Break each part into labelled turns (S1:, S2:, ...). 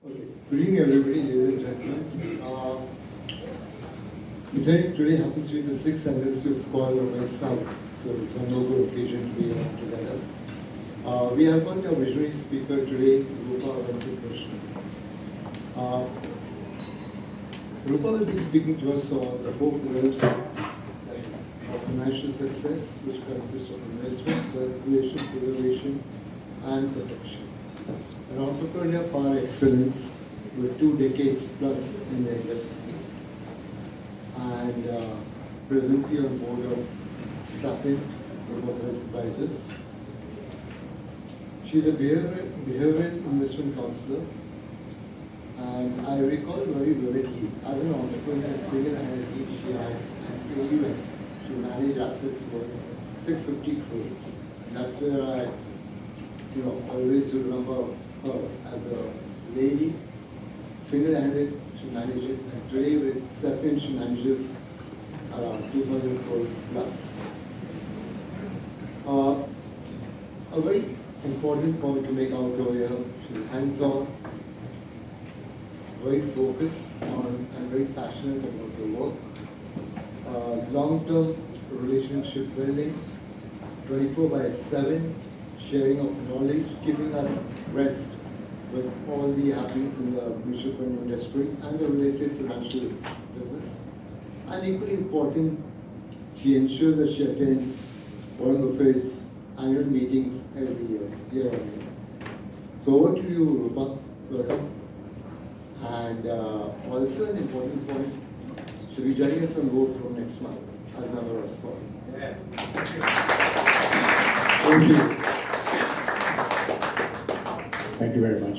S1: Okay. Good evening, everybody, ladies and gentlemen. Today happens to be the 6th anniversary of Skål on my South, so it's a noble occasion to be all together. We have got our visionary speaker today, Roopa Venkatkrishnan. Roopa will be speaking to us on the 4 pillars of financial success, which consists of investment, wealth creation, preservation, and protection. An entrepreneur par excellence with 2 decades plus in the industry, and presently on board of Sapient Wealth Advisors. She's a behavioral investment counselor, and I recall very vividly, as an entrepreneur, single-handedly she had an AUM. She managed assets worth 650 crores. And that's where I always remember her as a lady, single-handed, she managed it, and today with Sapient she manages around 2,000 crore plus. A very important point to make out over here, she's hands-on, very focused on and very passionate about her work. Long-term relationship building, 24/7, sharing of knowledge, giving us rest with all the happenings in the mutual fund industry and the related financial business. And equally important, she ensures that she attends Warren Buffett's annual meetings every year on year. So over to you, Roopa. Welcome. And also an important point, she'll be joining us on board from next month as a member of Skål.
S2: Yeah.
S1: Thank you.
S3: Thank you very much.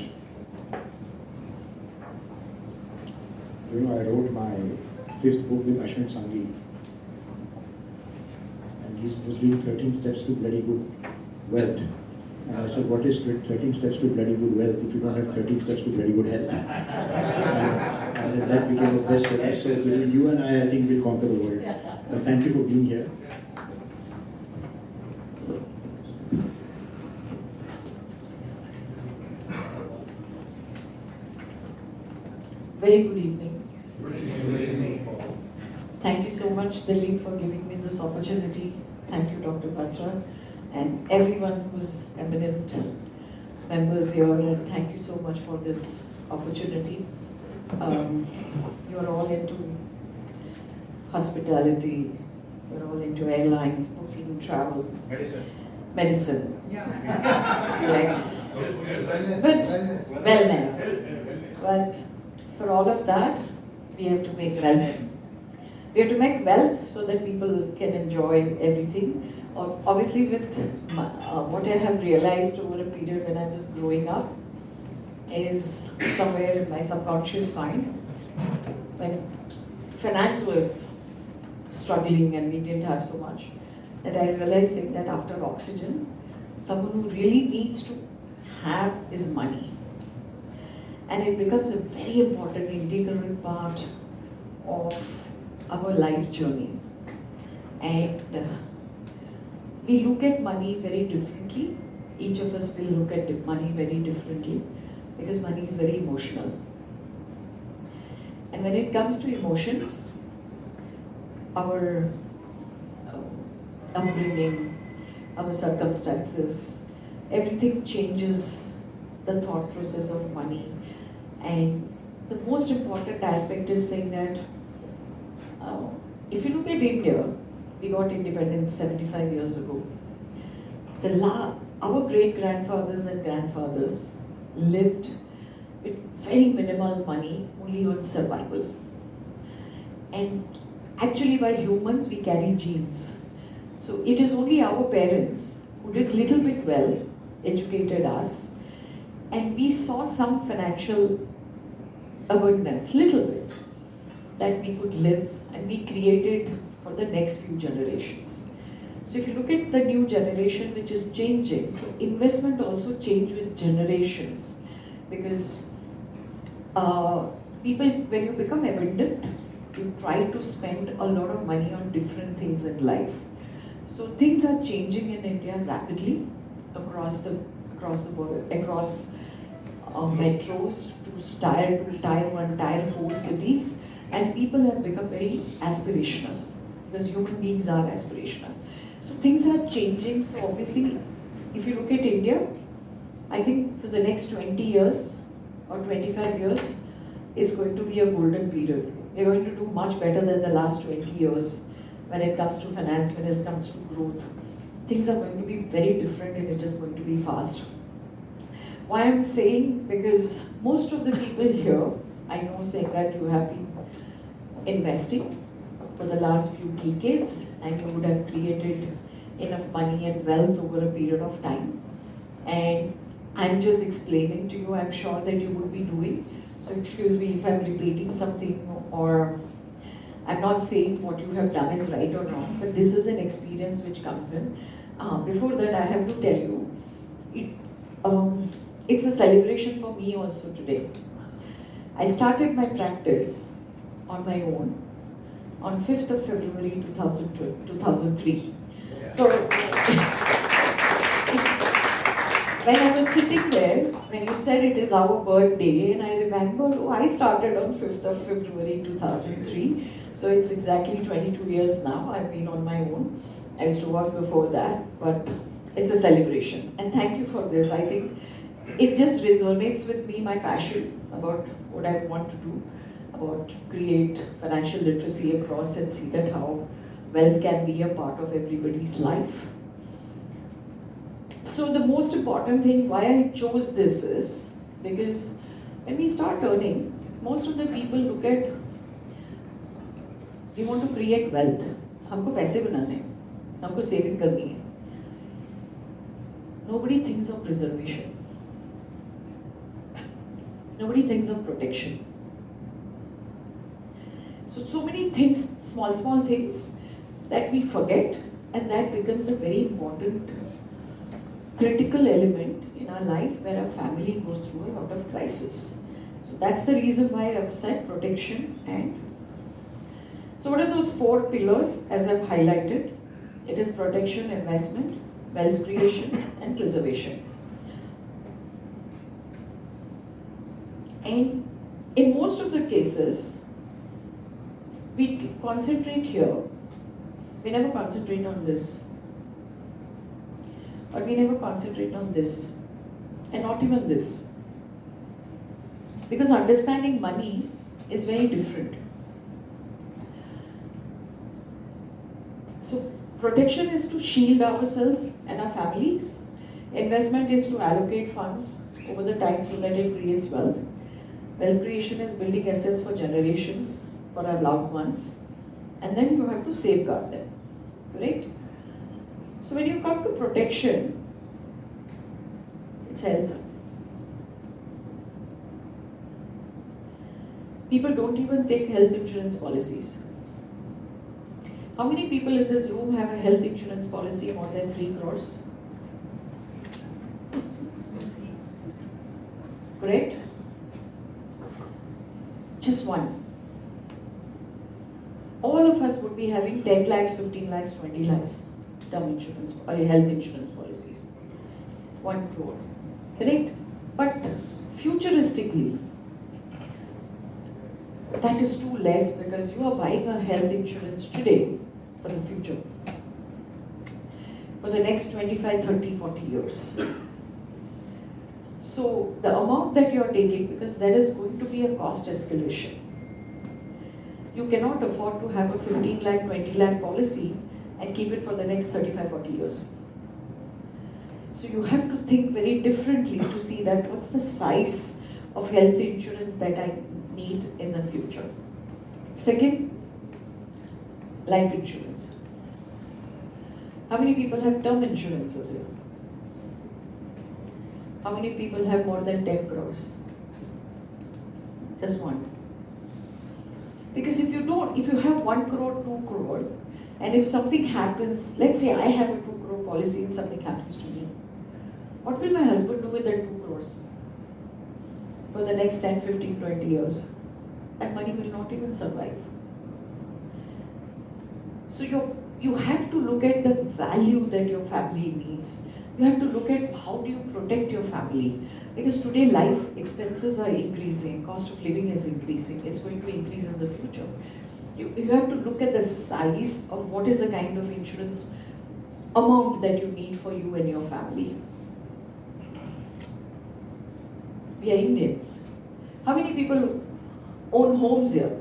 S3: I wrote my 5th book with Ashwin Sanghi, and he was doing 13 steps to bloody good wealth. And I said, what is 13 steps to bloody good wealth if you don't have 13 steps to bloody good health? And then that became a bestseller. So between you and I think we'll conquer the world. But thank you for being here.
S4: Very good evening. Thank you so much, Dilip, for giving me this opportunity. Thank you, Dr. Batra, and everyone who's eminent members here, and thank you so much for this opportunity. You're all into hospitality, you're all into airlines, booking, travel, medicine.
S2: Yeah.
S4: Right? But wellness. But for all of that, we have to make wealth. We have to make wealth so that people can enjoy everything. Obviously, with what I have realized over a period when I was growing up, is somewhere in my subconscious mind, when finance was struggling and we didn't have so much, that I realized that after oxygen, someone who really needs to have is money. And it becomes a very important integral part of our life journey. And we look at money very differently. Each of us will look at money very differently because money is very emotional. And when it comes to emotions, our upbringing, our circumstances, everything changes the thought process of money. And the most important aspect is saying that if you look at India, we got independence 75 years ago. Our great-grandfathers and grandfathers lived with very minimal money, only on survival. And actually, by humans, we carry genes. So it is only our parents who did little bit well, educated us, and we saw some financial abundance, little bit, that we could live, and we created for the next few generations. So if you look at the new generation which is changing, so investment also changed with generations, because people, when you become abundant, you try to spend a lot of money on different things in life. So things are changing in India rapidly across the world, across metros to tier 2, tier 1, tier 4 cities, and people have become very aspirational because human beings are aspirational. So things are changing. So obviously, if you look at India, I think for the next 20 years or 25 years is going to be a golden period. We're going to do much better than the last 20 years when it comes to finance, when it comes to growth. Things are going to be very different and it is going to be fast. Why I'm saying, because most of the people here, I know saying that you have been investing for the last few decades and you would have created enough money and wealth over a period of time. And I'm just explaining to you, I'm sure that you would be doing. So excuse me if I'm repeating something or I'm not saying what you have done is right or not, but this is an experience which comes in. Before that, I have to tell you, it's a celebration for me also today. I started my practice on my own on 5th of February 2003. So, when I was sitting there, when you said it is our birthday, and I remember, oh, I started on 5th of February 2003. So it's exactly 22 years now. I've been on my own. I used to work before that, but it's a celebration. And thank you for this. I think it just resonates with me, my passion about what I want to do, about create financial literacy across and see that how wealth can be a part of everybody's life. So the most important thing why I chose this is because when we start earning, most of the people look at, we want to create wealth. हमको पैसे बनाने हैं, हमको saving करनी है. Nobody thinks of preservation. Nobody thinks of protection. So many things, small things that we forget, and that becomes a very important critical element in our life where our family goes through a lot of crisis. So that's the reason why I've said protection. And so what are those 4 pillars as I've highlighted? It is protection, investment, wealth creation and preservation. And in most of the cases, we concentrate here, we never concentrate on this. Or we never concentrate on this, and not even this. Because understanding money is very different. So protection is to shield ourselves and our families. Investment is to allocate funds over the time so that it creates wealth. Wealth creation is building assets for generations, for our loved ones. And then you have to safeguard them, correct? So when you come to protection, it's health. People don't even take health insurance policies. How many people in this room have a health insurance policy more than 3 crores? Correct? Just one. All of us would be having 10 lakhs, 15 lakhs, 20 lakhs. Term insurance or health insurance policies. 1 crore. Correct? But futuristically, that is too less because you are buying a health insurance today for the future. For the next 25, 30, 40 years. So the amount that you are taking, because there is going to be a cost escalation. You cannot afford to have a 15 lakh, 20 lakh policy and keep it for the next 35, 40 years. So you have to think very differently to see that what's the size of health insurance that I need in the future. Second, life insurance. How many people have term insurances here? How many people have more than 10 crores? Just one. Because if you don't, if you have 1 crore, 2 crore, and if something happens, let's say I have a 2 crore policy and something happens to me, what will my husband do with that 2 crores? For the next 10, 15, 20 years? That money will not even survive. So you have to look at the value that your family needs, You have to look at how do you protect your family. Because today life expenses are increasing, cost of living is increasing, it's going to increase in the future. You have to look at the size of what is the kind of insurance amount that you need for you and your family. We are Indians. How many people own homes here?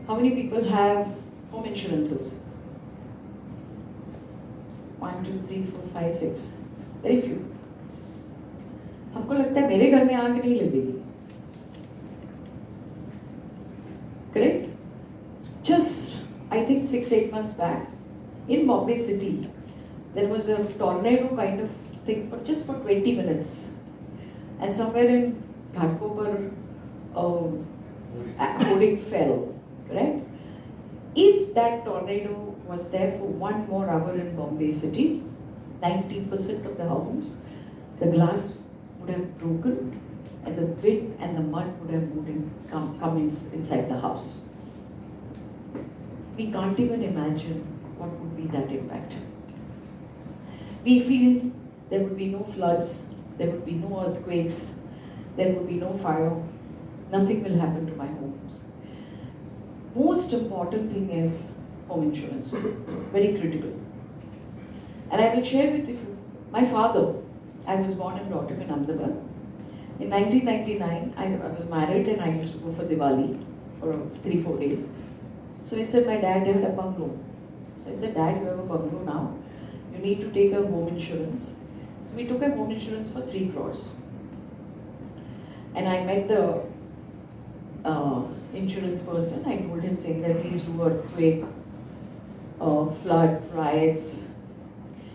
S4: How many people have home insurances? 1, 2, 3, 4, 5, 6. Very few. हमको लगता है मेरे घर में आग नहीं लगेगी. Correct? Just, I think 6-8 months back, in Bombay city, there was a tornado kind of thing for just for 20 minutes. And somewhere in Ghatkopar, a hoarding fell, correct? If that tornado was there for 1 more hour in Bombay city, 90% of the homes, the glass would have broken and the wind and the mud would have moved in, come inside the house. We can't even imagine what would be that impact. We feel there would be no floods, there would be no earthquakes, there would be no fire, nothing will happen to my homes. Most important thing is home insurance, very critical. And I will share with you, my father, I was born and brought up in Ahmedabad. In 1999, I was married and I used to go for Diwali for 3-4 days. So I said, my dad had a bungalow. So I said, Dad, you have a bungalow now. You need to take a home insurance. So we took a home insurance for 3 crores. And I met the insurance person. I told him saying that please do earthquake, flood, riots,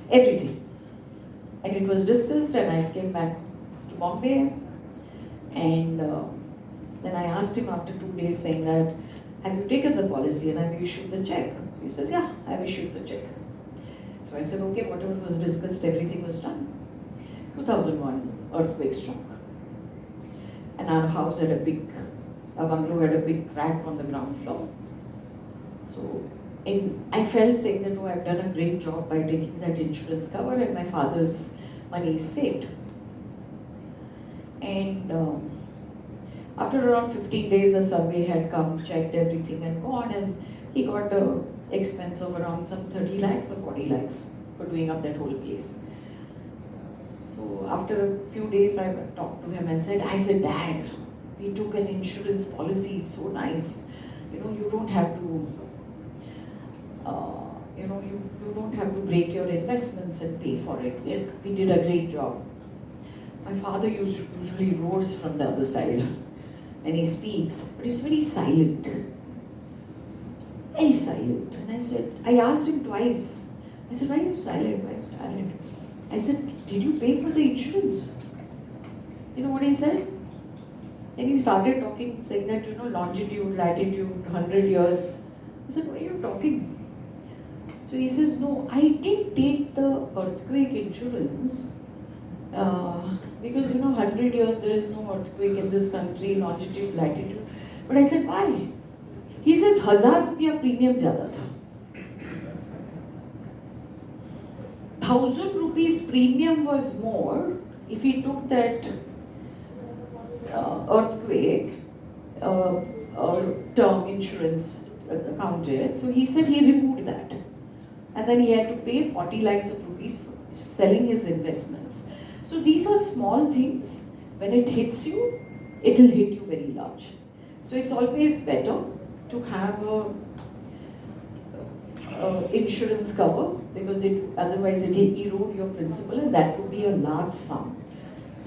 S4: everything. And it was discussed and I came back to Bombay. And then I asked him after 2 days saying that, have you taken the policy and have you issued the check? So he says, yeah, I've issued the check. So I said, okay, whatever was discussed, everything was done. 2001 earthquake struck. And our house had our bungalow had a big crack on the ground floor. So I felt saying that, oh, I've done a great job by taking that insurance cover and my father's money is saved. And after around 15 days, the survey had come, checked everything and gone, and he got an expense of around some 30 lakhs or 40 lakhs for doing up that whole place. So after a few days, I talked to him and I said, Dad, we took an insurance policy, it's so nice. You don't have to, you don't have to break your investments and pay for it. We did a great job. My father usually roars from the other side when he speaks, but he's very silent. Very silent. And I asked him twice. I said, why are you silent? Why are you silent? I said, did you pay for the insurance? You know what he said? And he started talking, saying that, longitude, latitude, 100 years. I said, what are you talking? So he says, no, I didn't take the earthquake insurance because 100 years there is no earthquake in this country, longitude, latitude. But I said, why? He says, 1000 rupiya premium jada tha. 1000 rupees premium was more if he took that earthquake term insurance accounted. So he said he removed that. And then he had to pay 40 lakhs of rupees for selling his investments. So these are small things. When it hits you, it will hit you very large. So it's always better to have a insurance cover because otherwise it will erode your principal and that would be a large sum.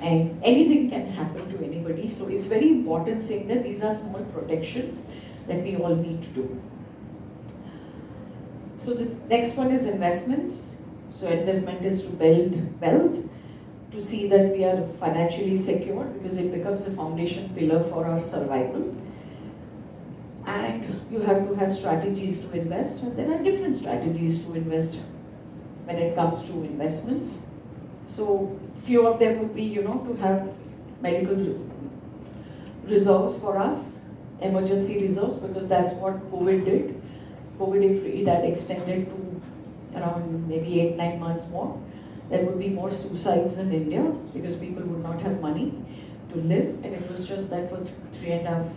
S4: And anything can happen to anybody. So it's very important saying that these are small protections that we all need to do. So the next one is investments. So investment is to build wealth, to see that we are financially secure because it becomes a foundation pillar for our survival. And you have to have strategies to invest, and there are different strategies to invest when it comes to investments. So few of them would be, to have medical reserves for us, emergency reserves, because that's what COVID did. COVID, if that extended to around maybe 8-9 months more, there would be more suicides in India because people would not have money to live, and it was just that for 3.5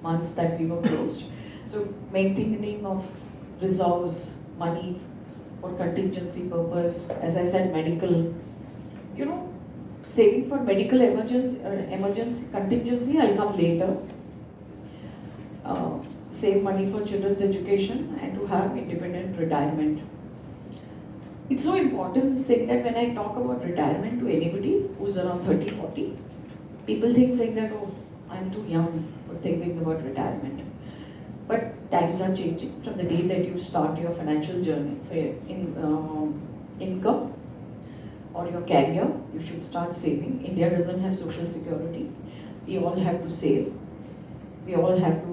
S4: months that we were closed. So maintaining of reserves, money for contingency purpose, as I said, medical, saving for medical emergency contingency, I'll come later. Save money for children's education and to have independent retirement. It's so important saying that when I talk about retirement to anybody who's around 30-40, people think saying that, oh, I'm too young for thinking about retirement. But times are changing. From the day that you start your financial journey in income or your career, you should start saving. India doesn't have social security. We all have to save. We all have to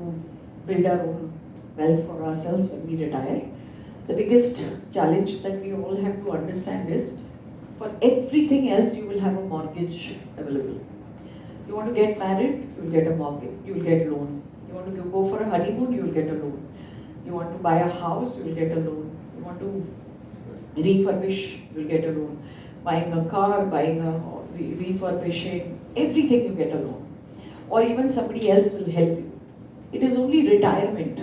S4: build our own wealth for ourselves when we retire. The biggest challenge that we all have to understand is, for everything else you will have a mortgage available. You want to get married, you will get a mortgage, you will get loan. You want to go for a honeymoon, you will get a loan. You want to buy a house, you will get a loan. You want to refurbish, you will get a loan. Buying a car, refurbishing, everything you get a loan. Or even somebody else will help you. It is only retirement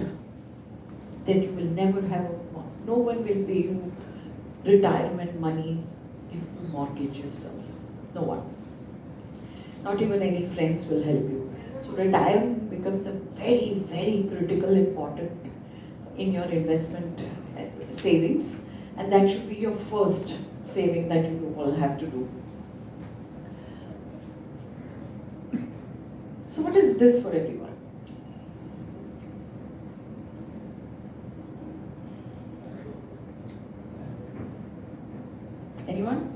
S4: that you will never have a mortgage. No one will pay you retirement money if you mortgage yourself. No one. Not even any friends will help you. So retirement becomes a very, very critical, important in your investment savings, and that should be your first saving that you all have to do. So what is this for everyone? Anyone?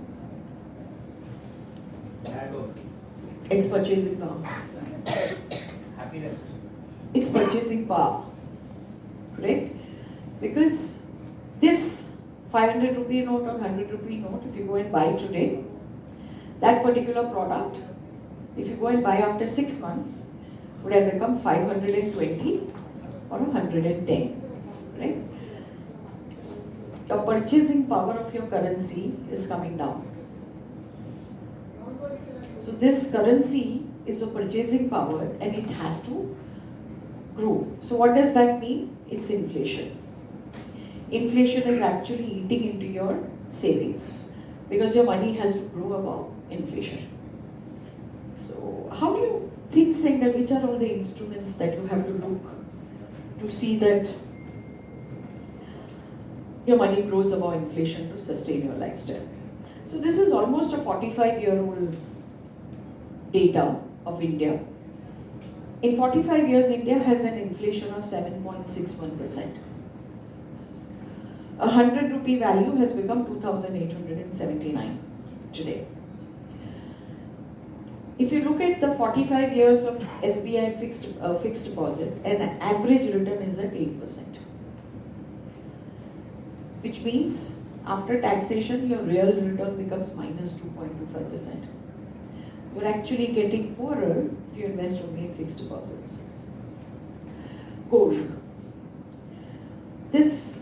S4: It's purchasing power.
S2: Happiness.
S4: It's purchasing power. Correct? Because this 500 rupee note or 100 rupee note, if you go and buy today, that particular product, if you go and buy after 6 months, would have become 520 or 110. Right? Your purchasing power of your currency is coming down. So this currency is a purchasing power and it has to grow. So what does that mean? It's inflation. Inflation is actually eating into your savings because your money has to grow above inflation. So how do you think, saying that which are all the instruments that you have to look to see that your money grows above inflation to sustain your lifestyle? So this is almost a 45-year-old data of India. In 45 years, India has an inflation of 7.61%. A 100 rupee value has become 2,879 today. If you look at the 45 years of SBI fixed deposit, an average return is at 8%. Which means after taxation, your real return becomes minus 2.25%. You're actually getting poorer if you invest only in fixed deposits. Gold. This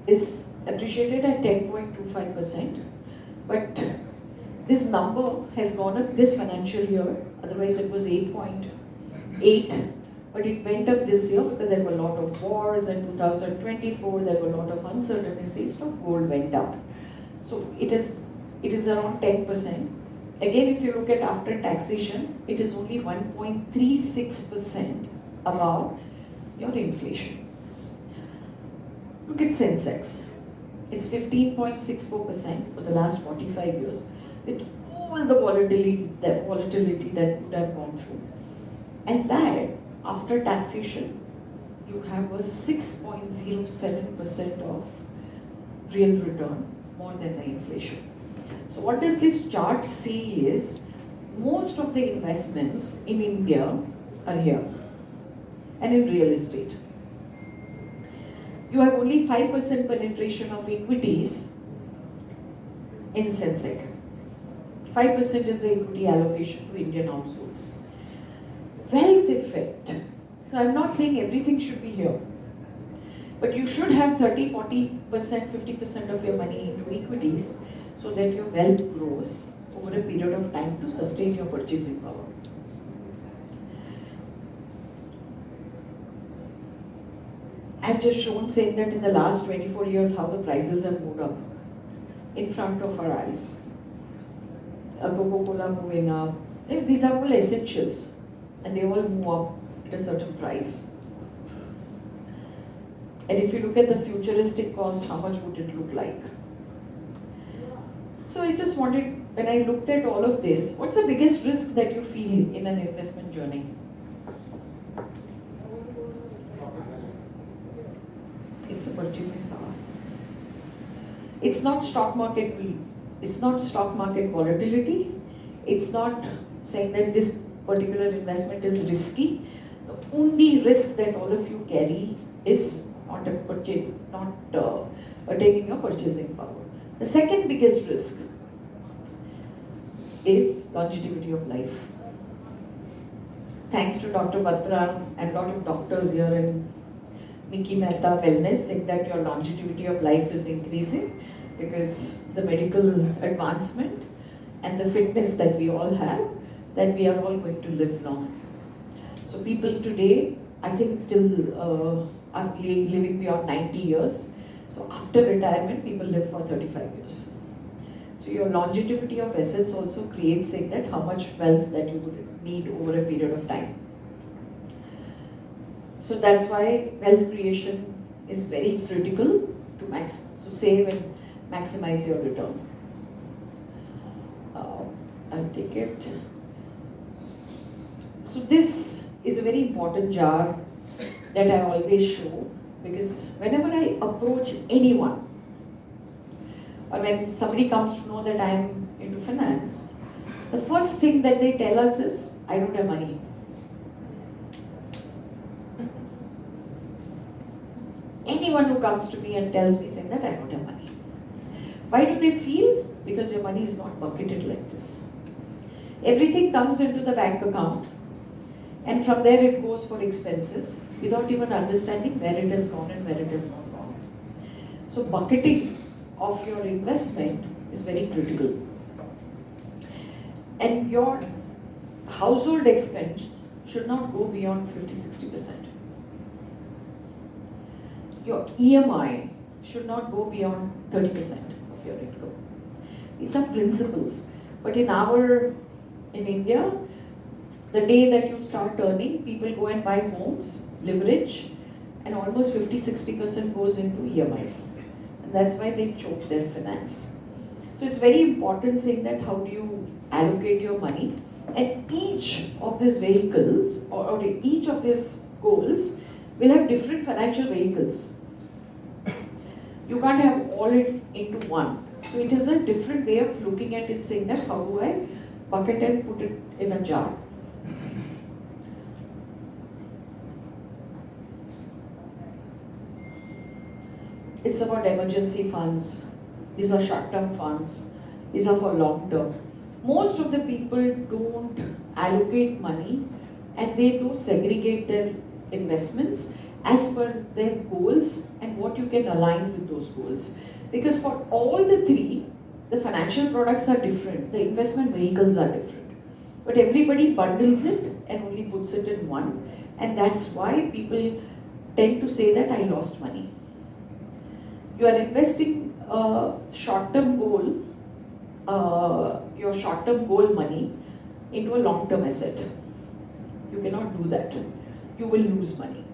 S4: is appreciated at 10.25%, but this number has gone up this financial year. Otherwise it was 8.8, but it went up this year because there were a lot of wars in 2024, there were a lot of uncertainties, so gold went up. So it is around 10%. Again, if you look at after taxation, it is only 1.36% above your inflation. Look at Sensex. It's 15.64% for the last 45 years with all the volatility that would have gone through. And that, after taxation, you have a 6.07% of real return, more than the inflation. So what does this chart say is, most of the investments in India are here and in real estate. You have only 5% penetration of equities in Sensex. 5% is the equity allocation to Indian households. Wealth effect. So I'm not saying everything should be here. But you should have 30, 40%, 50% of your money into equities so that your wealth grows over a period of time to sustain your purchasing power. I've just shown saying that in the last 24 years how the prices have moved up in front of our eyes. Coca-Cola moving up. These are all essentials and they all move up at a certain price. And if you look at the futuristic cost, how much would it look like? So I just wanted, when I looked at all of this, what's the biggest risk that you feel in an investment journey? It's the purchasing power. It's not stock market volatility. It's not saying that this particular investment is risky. The only risk that all of you carry is not attaining your purchasing power. The second biggest risk is longevity of life. Thanks to Dr. Batra and a lot of doctors here in Mickey Mehta Wellness saying that your longevity of life is increasing because the medical advancement and the fitness that we all have, that we are all going to live long. So people today, I think till are living beyond 90 years. So after retirement, people live for 35 years. So your longevity of assets also creates saying that how much wealth that you would need over a period of time. So that's why wealth creation is very critical to save and maximize your return. I'll take it. So this is a very important jar that I always show, because whenever I approach anyone or when somebody comes to know that I am into finance, the first thing that they tell us is, I don't have money. Anyone who comes to me and tells me saying that I don't have money. Why do they feel? Because your money is not bucketed like this. Everything comes into the bank account and from there it goes for expenses without even understanding where it has gone and where it has not gone. So bucketing of your investment is very critical. And your household expense should not go beyond 50-60%. Your EMI should not go beyond 30% of your income. These are principles. But in India, the day that you start earning, people go and buy homes, leverage, and almost 50-60% goes into EMIs. And that's why they choke their finance. So it's very important saying that how do you allocate your money, and each of these vehicles or each of these goals will have different financial vehicles. You can't have all it into one. So it is a different way of looking at it, saying that how do I bucket and put it in a jar. It's about emergency funds. These are short-term funds. These are for long-term. Most of the people don't allocate money and they do segregate their investments as per their goals and what you can align with those goals. Because for all the three, the financial products are different, the investment vehicles are different. But everybody bundles it and only puts it in one. And that's why people tend to say that I lost money. You are investing short-term goal, your short-term goal money into a long-term asset. You cannot do that. You will lose money.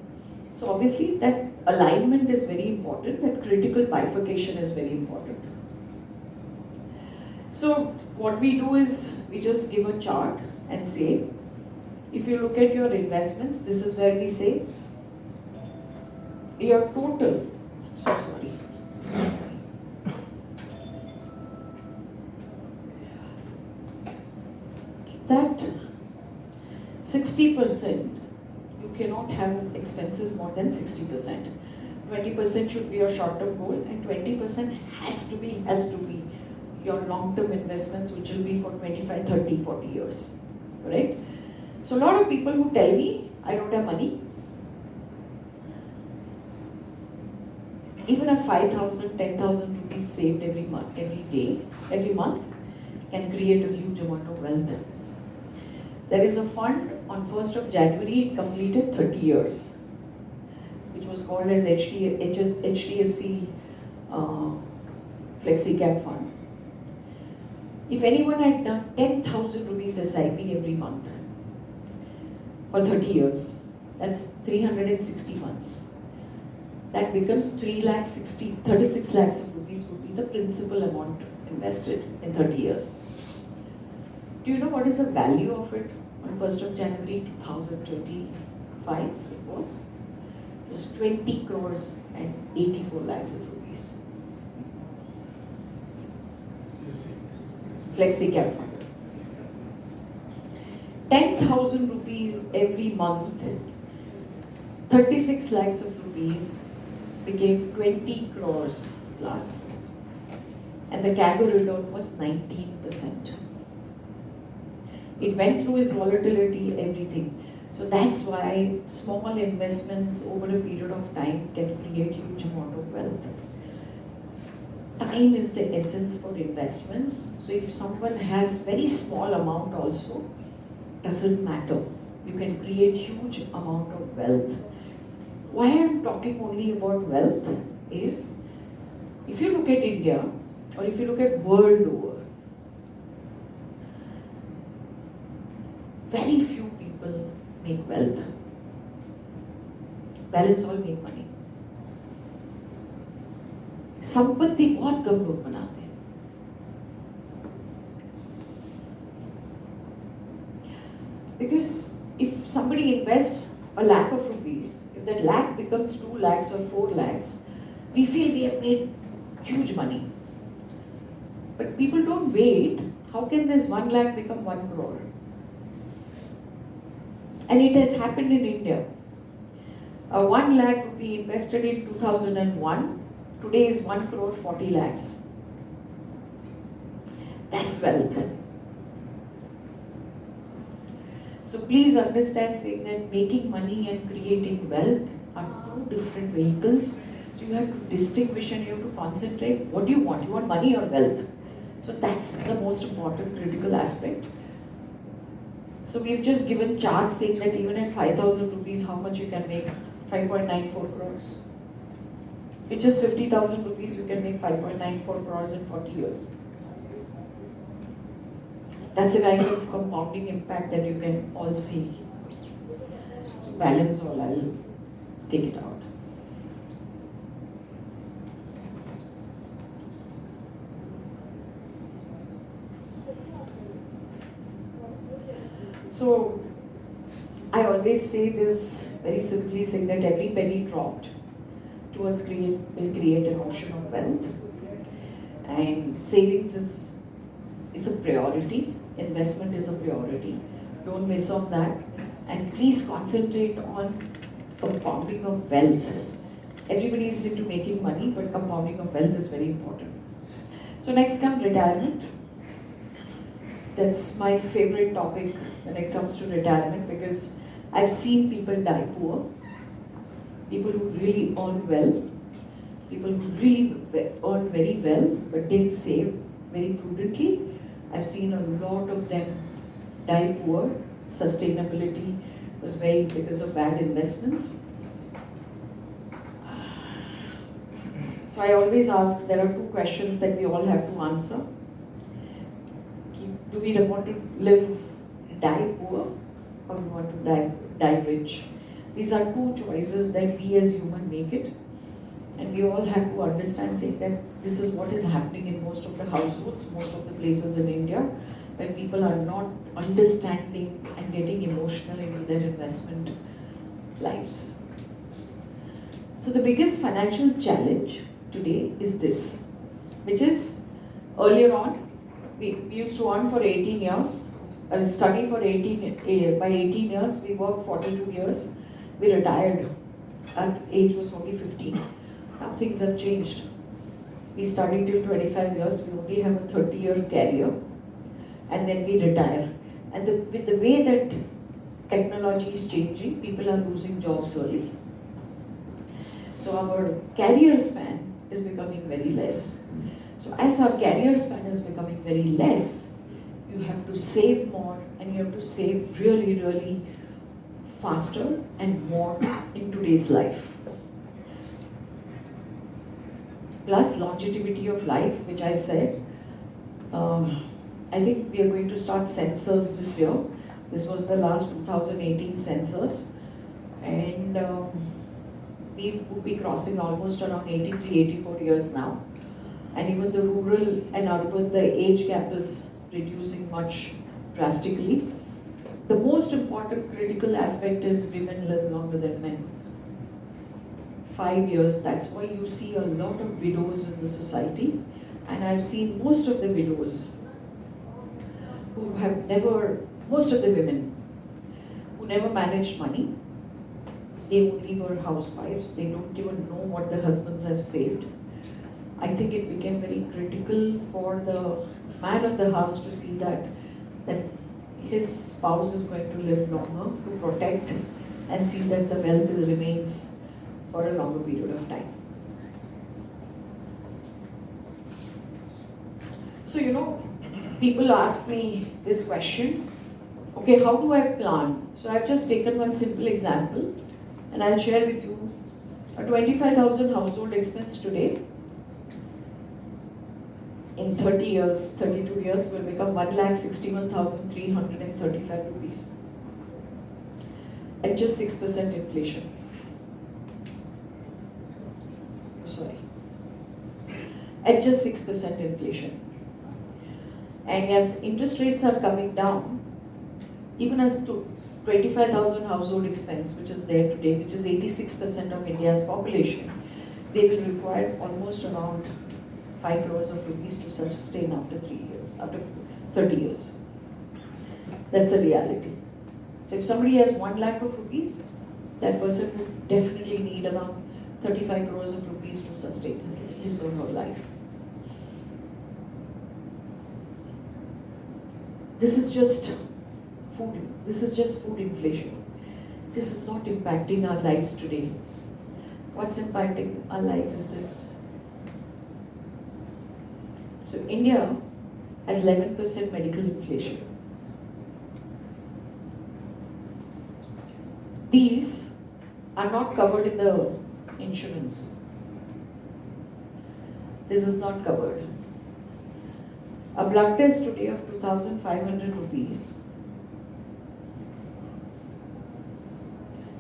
S4: So obviously that alignment is very important, that critical bifurcation is very important. So what we do is we just give a chart and say, if you look at your investments, this is where we say your total, that 60%, you cannot have expenses more than 60%. 20% should be your short-term goal and 20% has to be your long-term investments, which will be for 25, 30, 40 years, right? So a lot of people who tell me, I don't have money, even a 5,000, 10,000 rupees saved every month, every month can create a huge amount of wealth. There is a fund on 1st of January, it completed 30 years, which was called as HDFC FlexiCap Fund. If anyone had done 10,000 rupees SIP every month for 30 years, that's 360 months. That becomes 36 lakhs of rupees would be the principal amount invested in 30 years. Do you know what is the value of it on 1st of January 2025? It was 20 crores and 84 lakhs of rupees. FlexiCap Fund. 10,000 rupees every month, 36 lakhs of rupees became 20 crores plus, and the CAGR return was 19%. It went through its volatility, everything. So that's why small investments over a period of time can create huge amount of wealth. Time is the essence for investments. So if someone has very small amount also, doesn't matter. You can create huge amount of wealth. Why I'm talking only about wealth is, if you look at India, or if you look at world over, very few people make wealth. Balance all make money. संपत्ति बहुत कम लोग बनाते हैं. Because if somebody invests a lakh of rupees, if that lakh becomes 2 lakhs or 4 lakhs, we feel we have made huge money. But people don't wait. How can this 1 lakh become 1 crore? And it has happened in India. 1 lakh rupee invested in 2001, today is 1 crore 40 lakhs. That's wealth. So please understand, saying that making money and creating wealth are two different vehicles. So you have to distinguish and you have to concentrate. What do you want? You want money or wealth? So that's the most important critical aspect. So we've just given charts saying that even at 5,000 rupees, how much you can make? 5.94 crores. With just 50,000 rupees, you can make 5.94 crores in 40 years. That's the kind of compounding impact that you can all see. So balance all, I'll take it out. So I always say this very simply, saying that every penny dropped towards will create an ocean of wealth. And savings is a priority. Investment is a priority. Don't miss on that. And please concentrate on compounding of wealth. Everybody is into making money, but compounding of wealth is very important. So next comes retirement. That's my favorite topic when it comes to retirement, because I've seen people die poor, people who really earn well, people who really earn very well but didn't save very prudently. I've seen a lot of them die poor. Sustainability was very because of bad investments. So I always ask, there are two questions that we all have to answer. Do we want to die poor, or we want to die rich? These are two choices that we as humans make it. And we all have to understand, saying that this is what is happening in most of the households, most of the places in India, when people are not understanding and getting emotional into their investment lives. So the biggest financial challenge today is this, which is earlier on, we used to earn for 18 years, study for 18, by 18 years, we worked 42 years, we retired. Our age was only 15. Now things have changed. We studied till 25 years, we only have a 30-year career, and then we retire. And with the way that technology is changing, people are losing jobs early. So our career span is becoming very less. So as our career span is becoming very less, you have to save more, and you have to save really, really faster and more in today's life. Plus longevity of life, which I said, I think we are going to start census this year. This was the last 2018 census, and we will be crossing almost around 83, 84 years now. And even the rural and urban, the age gap is reducing much drastically. The most important critical aspect is women live longer than men. 5 years, that's why you see a lot of widows in the society. And I've seen most of the widows who have never, most of the women who never managed money, they only were housewives, they don't even know what their husbands have saved. I think it became very critical for the man of the house to see that his spouse is going to live longer, to protect and see that the wealth remains for a longer period of time. So, people ask me this question, okay, how do I plan? So I've just taken one simple example and I'll share with you a 25,000 household expense today. In 30 years, 32 years will become 1,61,335 rupees at just 6% inflation. At just 6% inflation. And as interest rates are coming down, even as to 25,000 household expense, which is there today, which is 86% of India's population, they will require almost around 5 crores of rupees to sustain after 3 years, after 30 years. That's a reality. So if somebody has 1 lakh of rupees, that person would definitely need around 35 crores of rupees to sustain his or her life. This is just food. This is just food inflation. This is not impacting our lives today. What's impacting our life is this. So India has 11% medical inflation. These are not covered in the insurance. This is not covered. A blood test today of 2,500 rupees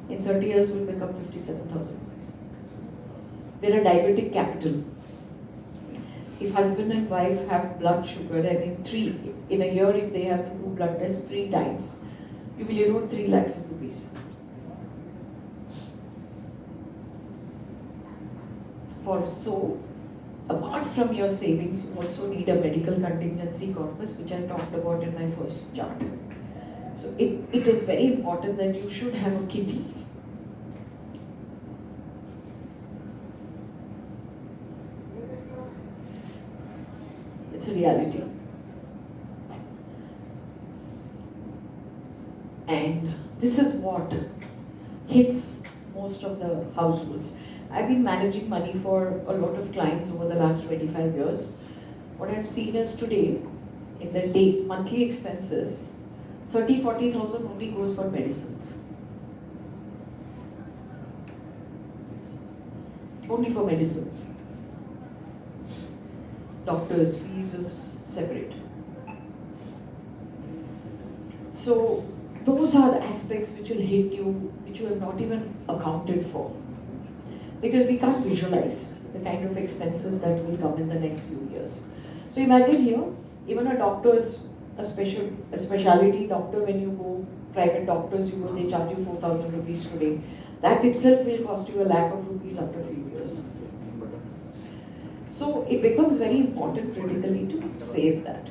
S4: in 30 years will become 57,000 rupees. We're a diabetic capital. If husband and wife have blood sugar and in a year if they have to do blood tests 3 times, you will erode 3 lakhs of rupees. So, apart from your savings, you also need a medical contingency corpus, which I talked about in my first chart. So it is very important that you should have a kitty. It's a reality. And this is what hits most of the households. I've been managing money for a lot of clients over the last 25 years. What I've seen is today, in the monthly expenses, 30,000-40,000 only goes for medicines. Only for medicines. Doctors' fees is separate. So those are the aspects which will hit you, which you have not even accounted for. Because we can't visualize the kind of expenses that will come in the next few years. So imagine here, even a doctor's, a specialty doctor, when you go, private doctors, you go, they charge you 4,000 rupees today. That itself will cost you 1 lakh of rupees after a few years. So it becomes very important critically to save that.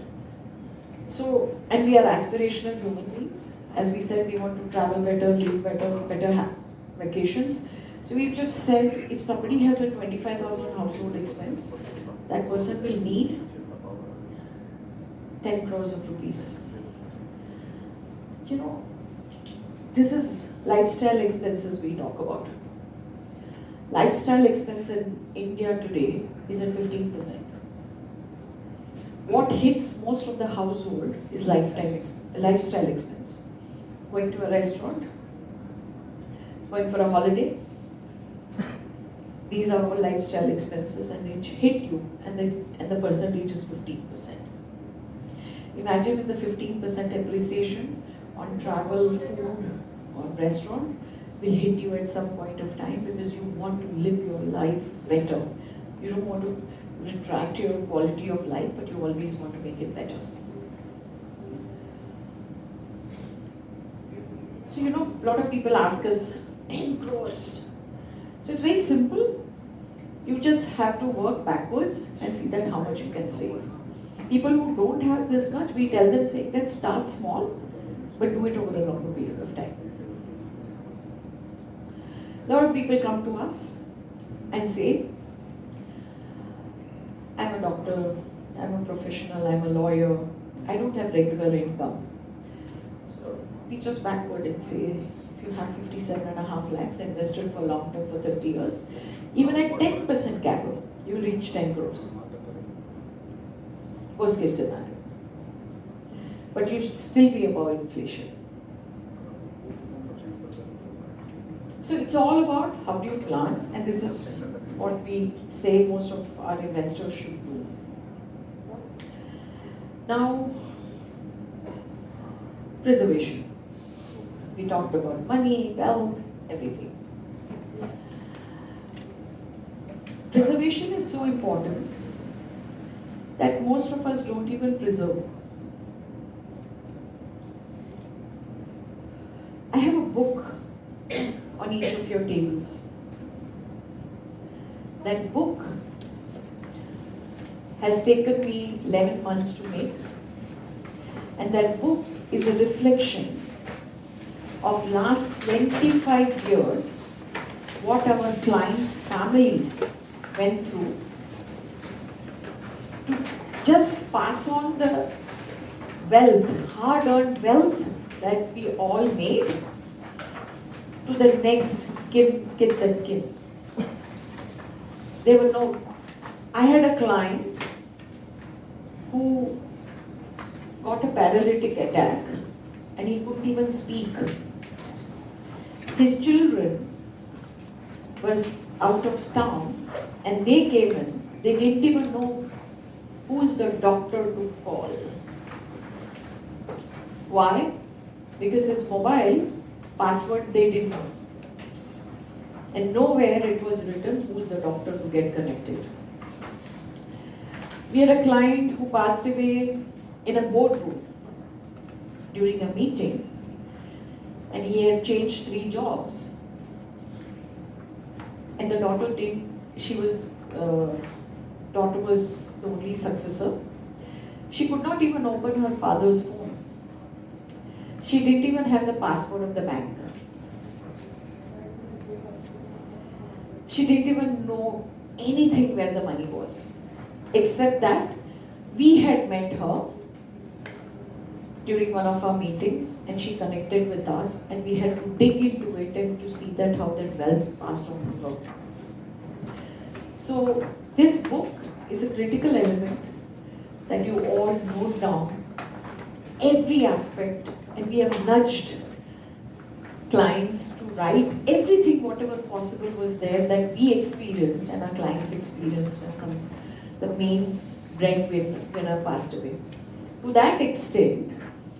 S4: So, and we are aspirational human beings. As we said, we want to travel better, live better have vacations. So we've just said, if somebody has a 25,000 household expense, that person will need 10 crores of rupees. This is lifestyle expenses we talk about. Lifestyle expense in India today is at 15%. What hits most of the household is lifestyle expense. Going to a restaurant, going for a holiday, these are all lifestyle expenses and they hit you, and the percentage is 15%. Imagine with the 15% appreciation on travel, food, or restaurant will hit you at some point of time because you want to live your life better. You don't want to retract your quality of life, but you always want to make it better. So a lot of people ask us, 10 crores. So it's very simple. You just have to work backwards and see that how much you can save. People who don't have this much, we tell them, say, let's start small, but do it over a longer period of time. A lot of people come to us and say, I'm a doctor, I'm a professional, I'm a lawyer, I don't have regular income. So we just backward and say, if you have 57.5 lakhs invested for long term for 30 years, even at 10% capital, you will reach 10 crores. Worst case scenario. But you should still be above inflation. So it's all about how do you plan, and this is what we say most of our investors should do. Now, preservation. We talked about money, wealth, everything. Preservation is so important that most of us don't even preserve. I have a book on each of your tables. That book has taken me 11 months to make, and that book is a reflection of last 25 years, what our clients' families went through, to just pass on the wealth, hard-earned wealth that we all made to the next kid that kid. There were no. I had a client who got a paralytic attack and he couldn't even speak. His children were out of town and they came in. They didn't even know who's the doctor to call. Why? Because his mobile password they didn't know. And nowhere it was written who's the doctor to get connected. We had a client who passed away in a boardroom during a meeting, and he had changed 3 jobs. And the daughter daughter was the only successor. She could not even open her father's phone. She didn't even have the password of the bank. She didn't even know anything where the money was, except that we had met her during one of our meetings and she connected with us and we had to dig into it and to see that how that wealth passed on to her. So this book is a critical element that you all note down every aspect, and we have nudged clients to write everything whatever possible was there that we experienced and our clients experienced when the main breadwinner passed away. To that extent,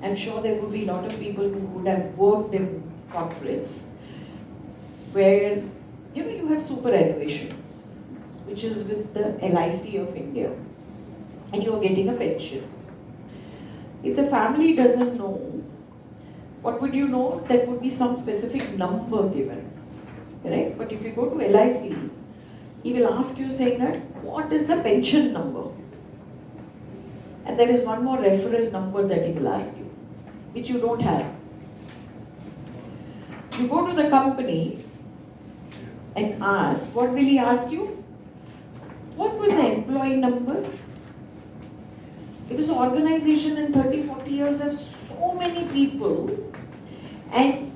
S4: I'm sure there would be a lot of people who would have worked in corporates where you have superannuation, which is with the LIC of India, and you are getting a pension. If the family doesn't know, what would you know? There would be some specific number given, right? But if you go to LIC, he will ask you saying that, what is the pension number? And there is one more referral number that he will ask you, which you don't have. You go to the company and ask, what will he ask you? What was the employee number? Because the organization in 30-40 years have so many people, and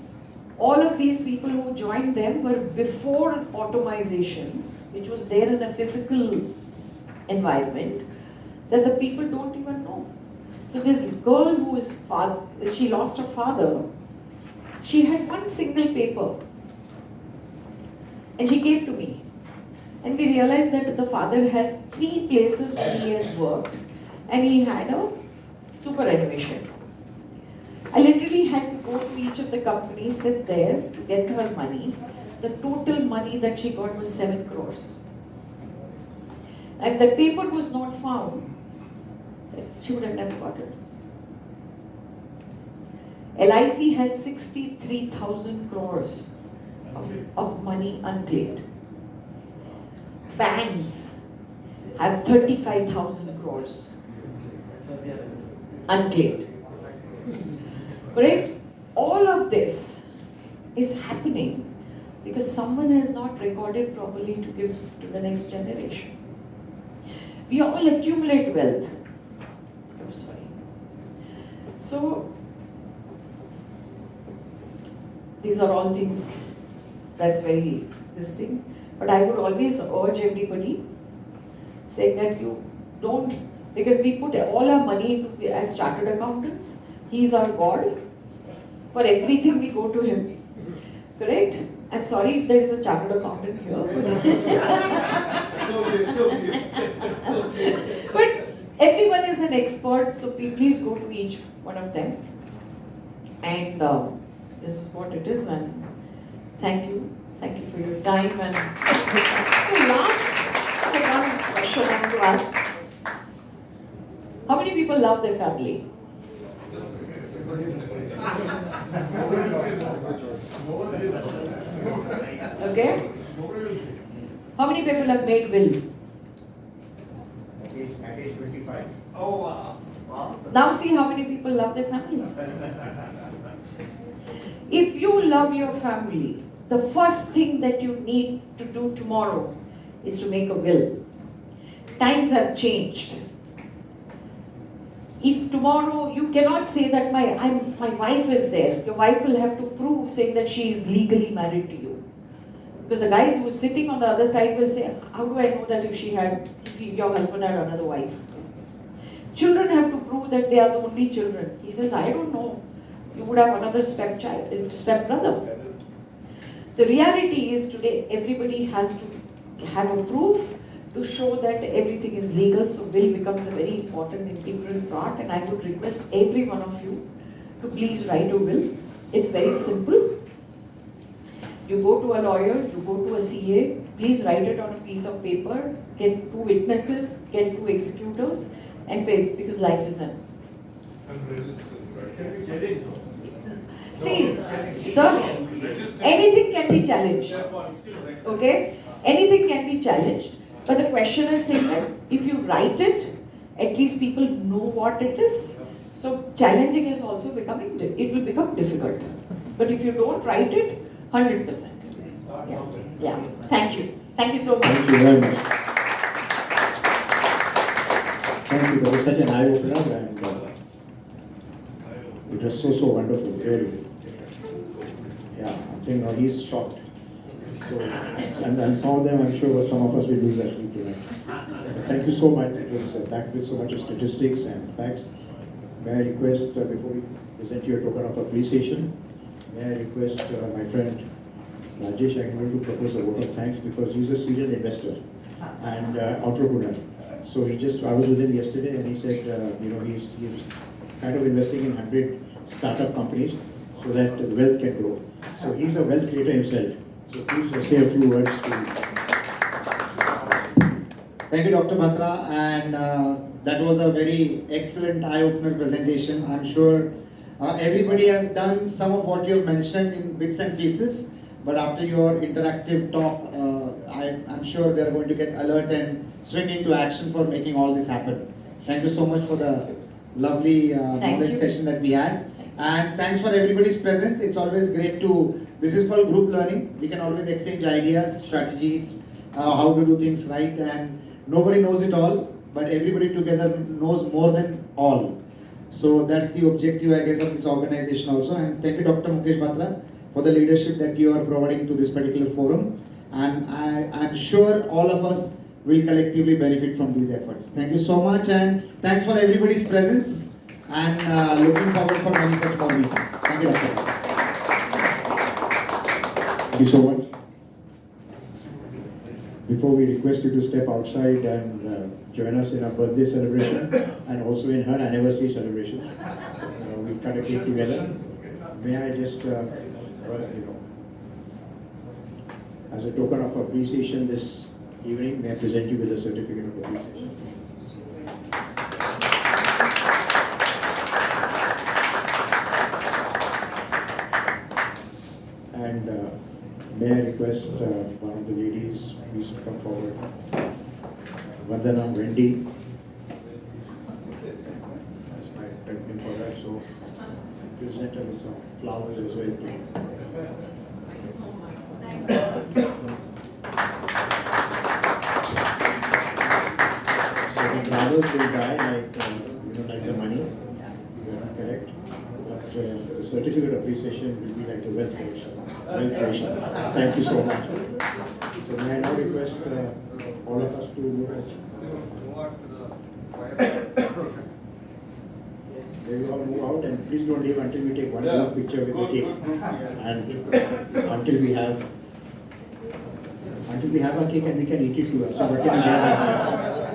S4: all of these people who joined them were before automation, which was there in a physical environment, that the people don't even know. So this girl who is she lost her father, she had one single paper. And she came to me. And we realized that the father has 3 places where he has worked and he had a superannuation. I literally had to go to each of the companies, sit there to get her money. The total money that she got was 7 crores. If the paper was not found, she would have never got it. LIC has 63,000 crores of money unclaimed. Banks have 35,000 crores unclaimed. Correct? All of this is happening because someone has not recorded properly to give to the next generation. We all accumulate wealth. I'm sorry. So, these are all things that's very this thing. But I would always urge everybody saying that you don't, because we put all our money into as chartered accountants. He's our God. For everything we go to him. Correct? I'm sorry if there is a chartered accountant here. But everyone is an expert, so please go to each one of them. And this is what it is, and thank you. Thank you for your time. And so one question I want to ask. How many people love their family? Okay? How many people have made will?
S2: At age 25.
S5: Oh, wow.
S4: Now see how many people love their family. If you love your family, the first thing that you need to do tomorrow is to make a will. Times have changed. If tomorrow you cannot say that my wife is there, your wife will have to prove saying that she is legally married to you. Because the guys who are sitting on the other side will say, how do I know that if your husband had another wife? Children have to prove that they are the only children. He says, I don't know. You would have another stepbrother. The reality is today everybody has to have a proof to show that everything is legal, so will becomes a very important integral part, and I would request every one of you to please write a will. It's very simple. You go to a lawyer, you go to a CA, please write it on a piece of paper, get 2 witnesses, get 2 executors, and pay, because life is in. See, sir, anything can be challenged. Okay? Anything can be challenged. But the question is saying that if you write it, at least people know what it is. So challenging is also becoming, it will become difficult. But if you don't write it, 100%. Yeah. Thank you. Thank you so much.
S3: Thank you very much. Thank you. That was such an eye-opener, and it was so wonderful, really. Yeah, I think he's shocked. So, and some of them, I'm sure, some of us will lose our sleep tonight. But thank you so much. It was backed with so much of statistics and facts. May I request, before we present you a token of appreciation, may I request my friend Rajesh Agnew to propose a vote of thanks, because he's a serial investor and entrepreneur. So I was with him yesterday, and he said, he's kind of investing in 100 startup companies so that the wealth can grow. So he's a wealth creator himself. So please say a few words to him.
S6: Thank you, Dr. Batra, and that was a very excellent eye-opener presentation. I'm sure everybody has done some of what you have mentioned in bits and pieces, but after your interactive talk, I'm sure they're going to get alert and swing into action for making all this happen. Thank you so much for the lovely knowledge session that we had. And thanks for everybody's presence. It's always great this is called group learning. We can always exchange ideas, strategies, how to do things right, and nobody knows it all, but everybody together knows more than all. So that's the objective, I guess, of this organization also. And thank you, Dr. Mukesh Batra, for the leadership that you are providing to this particular forum. And I'm sure all of us will collectively benefit from these efforts. Thank you so much, and thanks for everybody's presence, and looking forward for many such more meetings. Thank you, Dr.
S3: Thank you so much. Before we request you to step outside and join us in our birthday celebration and also in her anniversary celebrations, we cut a cake together. May I just, as a token of appreciation this evening, may I present you with a certificate of appreciation. And may I request one of the ladies, please to come forward. Vandana, Wendy. That's my pet name for that, so present her with some flowers as well. So the flowers will die like, like the money. You are not correct. But the certificate of appreciation will be like the wealth creation. Thank you so much. So may I now request all of us to move on. May we all move out, and please don't leave until we take one group picture with the cake. And until we have our cake and we can eat it too. So what can we have?